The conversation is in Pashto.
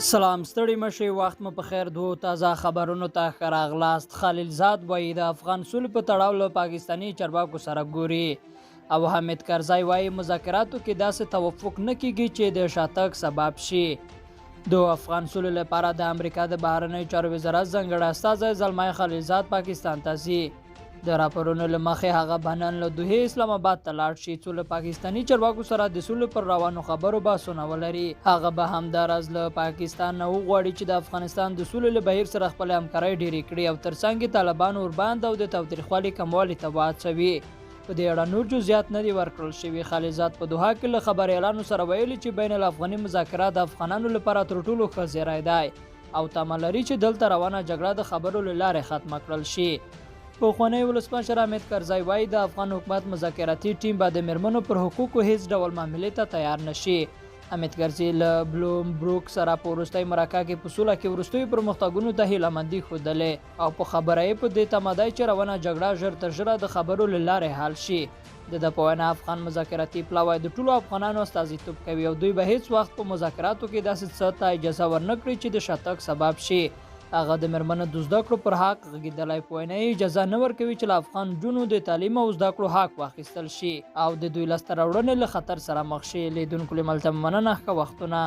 سلام ستړي مشي وخت مو په خیر دو تازه خبرونو ته ښه راغلاست. خلیلزاد وایي د افغان سولې په تړاو له پاکستاني چارواکو سره ګوري او حامد کرزی وایي مذاکراتو کې داسې توافق نه کیږي چې د شاتګ سبب شي. د افغان سولې لپاره د امریکا د بهرنیو چارو وزارت ځانګړی استازی زلمي خلیلزاد پاکستان ته ځي. د راپورونو له مخې هغه به نن له دوحې اسلام آباد ته لاړ شي څو له پاکستاني چارواکو سره د سولې پر روانو خبرو بحثونه ولري. هغه به همداراز له پاکستان نه وغواړي چې د افغانستان د سولې له بهیر سره خپل همکارۍ ډېرې کړي او ترڅنګ یې طالبان ورباندې او د تاوتریخوالي کموالي ته وهڅوي. په دې اړه نور جزئیات نه دي ورکړل شوي. خلیلزاد په دوحه کې له خبریالانو سره ویلي چې بین الافغاني مذاکرات د افغانانو لپاره تر ټولو ښه زیری دی او تمه لري چې دلته روانه جګړه د خبرو له لارې ختمه کړل شي. پخوانی ولسمشر حامد کرزی وایي د افغان حکومت مذاکراتي ټیم به د میرمنو پر حقوقو هیڅ ډول معاملې ته تیار نشي. حامد کرزی له بلومبروک سره په وروستۍ مرکه کې په سوله کې وروستیو پرمختګونو ته هیلهمندي ښودلې او په خبره یې په دې تمه دی چې روانه جګړه ژر تر ژره د خبرو له لارې حل شي. د په وینا افغان مذاکراتي پلاوی د ټولو افغانانو استازیتوب کوي او دوی به هیڅ وخت په مذاکراتو کې داسې څه ته اجازه ورنه کړي چې د شاتګ سبب شي. هغه د میرمنو د زده کړو پر حق غږېدلی په وینا یې اجازه نه ورکوي چې له افغان نجونو د تعلیم او زده کړو حق واخیستل شي او د دوی لاسته راوړنې له خطر سره مخ شي. لیدونکو له ملته مننه. ښه وختونه.